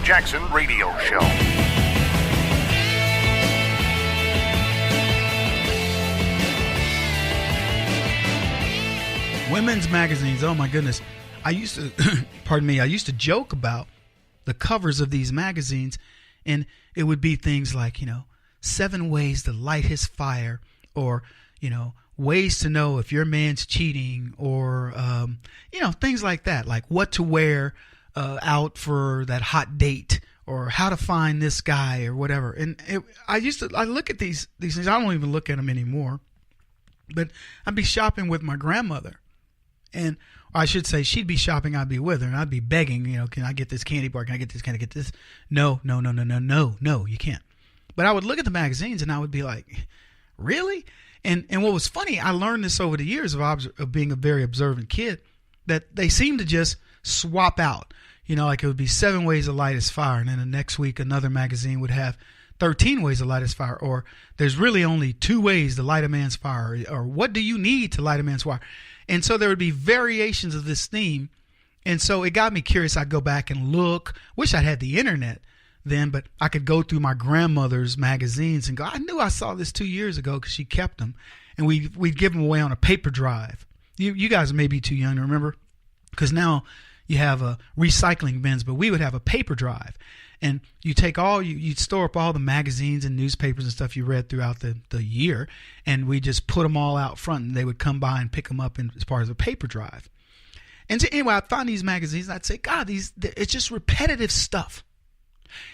Jackson Radio Show. Women's magazines, oh my goodness. I used to joke about the covers of these magazines, and it would be things like, 7 ways to light his fire, or, ways to know if your man's cheating, or, things like that, like what to wear out for that hot date, or how to find this guy, or whatever. And I look at these things. I don't even look at them anymore, but I'd be shopping with my grandmother. And I should say, she'd be shopping, I'd be with her, and I'd be begging, can I get this candy bar? Can I get this? Can I get this? No, you can't. But I would look at the magazines and I would be like, really? And what was funny, I learned this over the years of being a very observant kid, that they seem to just swap out. Like it would be 7 ways to light his fire, and then the next week another magazine would have 13 ways to light his fire, or there's really only 2 ways to light a man's fire, or what do you need to light a man's fire? And so there would be variations of this theme. And so it got me curious. I'd go back and look. Wish I had the internet then, but I could go through my grandmother's magazines and go, I knew I saw this 2 years ago, because she kept them. And we'd give them away on a paper drive. You guys may be too young to remember, because now you have recycling bins, but we would have a paper drive. And you'd store up all the magazines and newspapers and stuff you read throughout the year, and we just put them all out front, and they would come by and pick them up as part of a paper drive. And so anyway, I'd find these magazines, and I'd say, God, it's just repetitive stuff.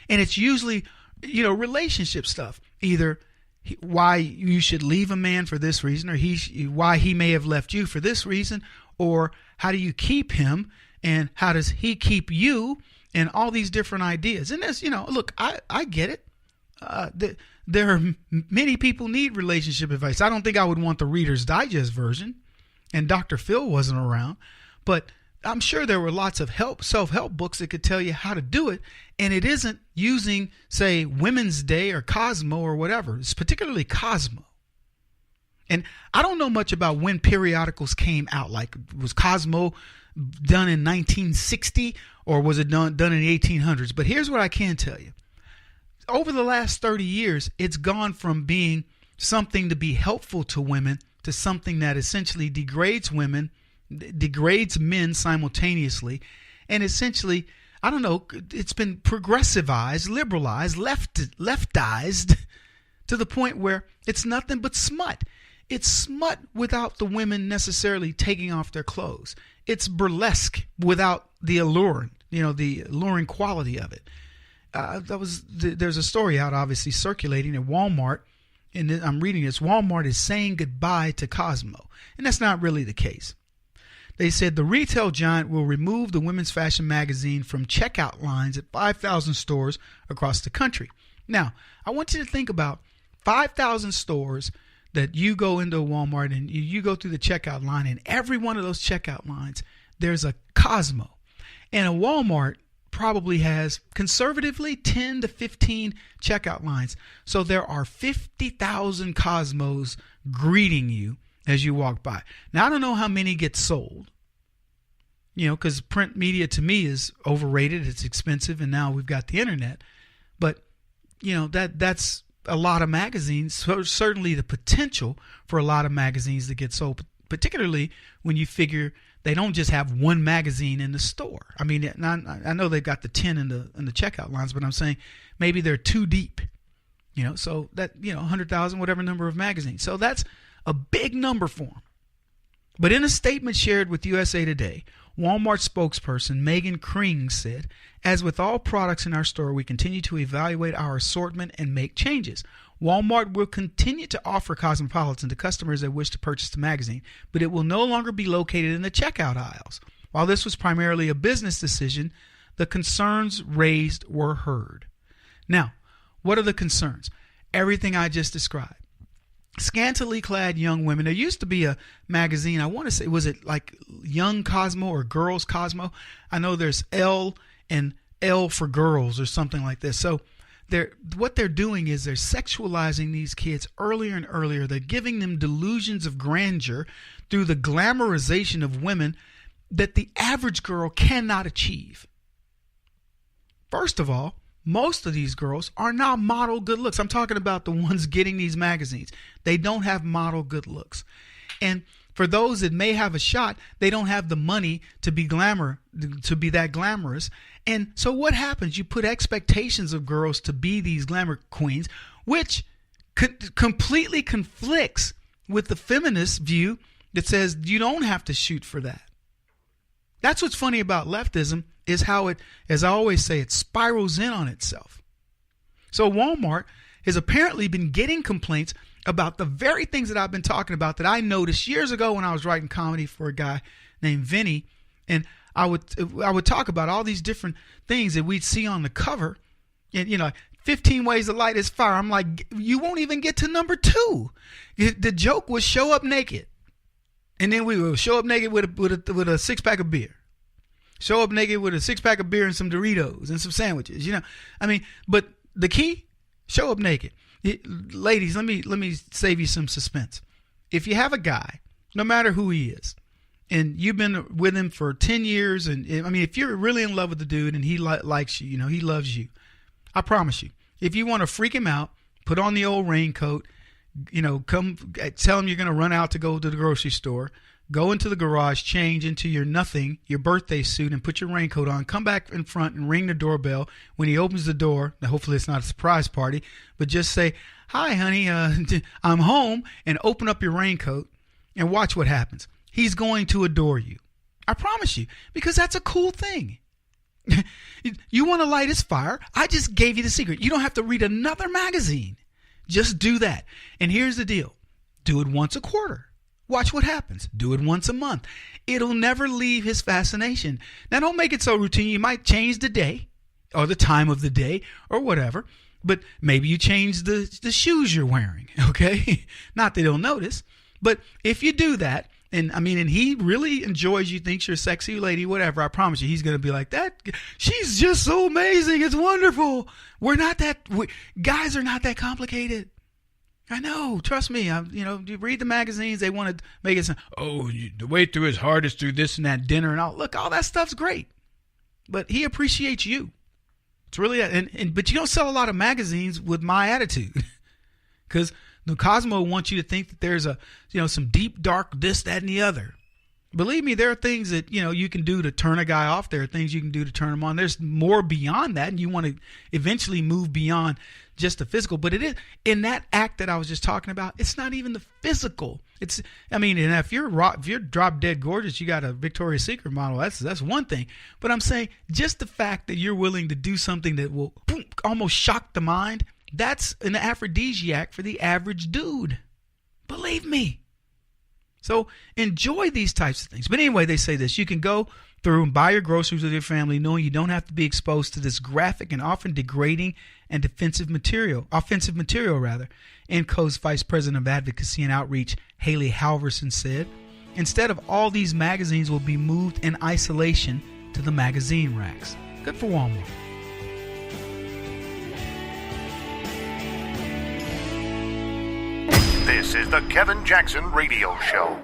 And it's usually, relationship stuff. Either why you should leave a man for this reason, or why he may have left you for this reason, or how do you keep him, and how does he keep you, and all these different ideas. And there's, look, I get it. There are many people need relationship advice. I don't think I would want the Reader's Digest version, and Dr. Phil wasn't around, but I'm sure there were lots of self-help books that could tell you how to do it. And it isn't using, say, Women's Day or Cosmo or whatever. It's particularly Cosmo. And I don't know much about when periodicals came out. Like, was Cosmo done in 1960, or was it done in the 1800s? But here's what I can tell you. Over the last 30 years, it's gone from being something to be helpful to women to something that essentially degrades women, degrades men simultaneously, and essentially, I don't know, it's been progressivized, liberalized, leftized to the point where it's nothing but smut. It's smut without the women necessarily taking off their clothes. It's burlesque without the alluring, the alluring quality of it. There's a story out, obviously, circulating at Walmart, and I'm reading this. Walmart is saying goodbye to Cosmo, and that's not really the case. They said the retail giant will remove the women's fashion magazine from checkout lines at 5,000 stores across the country. Now, I want you to think about 5,000 stores that you go into a Walmart and you go through the checkout line, and every one of those checkout lines, there's a Cosmo. And a Walmart probably has conservatively 10 to 15 checkout lines. So there are 50,000 Cosmos greeting you as you walk by. Now, I don't know how many get sold, because print media to me is overrated. It's expensive, and now we've got the internet. But, that's a lot of magazines. So certainly the potential for a lot of magazines to get sold, particularly when you figure they don't just have one magazine in the store. I mean, I know they've got the 10 in the checkout lines, but I'm saying maybe they're too deep. So that 100,000, whatever number of magazines. So that's a big number for them. But in a statement shared with USA Today, Walmart spokesperson Megan Kring said, "As with all products in our store, we continue to evaluate our assortment and make changes. Walmart will continue to offer Cosmopolitan to customers that wish to purchase the magazine, but it will no longer be located in the checkout aisles. While this was primarily a business decision, the concerns raised were heard." Now, what are the concerns? Everything I just described. Scantily clad young women. There used to be a magazine, I want to say, was it like Young Cosmo or Girls Cosmo? I know there's L and L for girls or something like this. So what they're doing is they're sexualizing these kids earlier and earlier. They're giving them delusions of grandeur through the glamorization of women that the average girl cannot achieve. First of all, most of these girls are not model good looks. I'm talking about the ones getting these magazines. They don't have model good looks. And for those that may have a shot, they don't have the money to be that glamorous. And so what happens? You put expectations of girls to be these glamour queens, which completely conflicts with the feminist view that says you don't have to shoot for that. That's what's funny about leftism, is how it, as I always say, it spirals in on itself. So Walmart has apparently been getting complaints about the very things that I've been talking about that I noticed years ago when I was writing comedy for a guy named Vinny. And I would talk about all these different things that we'd see on the cover. And, 15 ways to light his fire. I'm like, you won't even get to number 2. The joke was show up naked. And then we will show up naked with a 6-pack of beer. Show up naked with a 6-pack of beer and some Doritos and some sandwiches. But the key, show up naked. Ladies, let me save you some suspense. If you have a guy, no matter who he is, and you've been with him for 10 years, and if you're really in love with the dude and he likes you, he loves you, I promise you, if you want to freak him out, put on the old raincoat, come tell him you're going to run out to go to the grocery store, go into the garage, change into your birthday suit, and put your raincoat on, come back in front and ring the doorbell. When he opens the door, now hopefully it's not a surprise party, but just say, "Hi, honey, I'm home," and open up your raincoat and watch what happens. He's going to adore you. I promise you, because that's a cool thing. You want to light his fire? I just gave you the secret. You don't have to read another magazine. Just do that. And here's the deal. Do it once a quarter. Watch what happens. Do it once a month. It'll never leave his fascination. Now, don't make it so routine. You might change the day or the time of the day or whatever, but maybe you change the shoes you're wearing, okay? Not that he'll notice, but if you do that, and he really enjoys you, thinks you're a sexy lady, whatever, I promise you, he's going to be like, that, she's just so amazing. It's wonderful. Guys are not that complicated. I know. Trust me. You read the magazines, they want to make it sound, the way through his heart is through this and that dinner and all. Look, all that stuff's great. But he appreciates you. It's really, but you don't sell a lot of magazines with my attitude. Because the Cosmo wants you to think that there's some deep, dark this, that, and the other. Believe me, there are things that, you can do to turn a guy off. There are things you can do to turn him on. There's more beyond that, and you want to eventually move beyond just the physical. But it is, in that act that I was just talking about, it's not even the physical. And if you're drop dead gorgeous, you got a Victoria's Secret model, that's one thing. But I'm saying just the fact that you're willing to do something that will almost shock the mind, that's an aphrodisiac for the average dude. Believe me. So enjoy these types of things. But anyway, they say this. You can go through and buy your groceries with your family knowing you don't have to be exposed to this graphic and often degrading and offensive material. And Co's Vice President of Advocacy and Outreach, Haley Halverson, said, instead of all these magazines will be moved in isolation to the magazine racks. Good for Walmart. This is the Kevin Jackson Radio Show.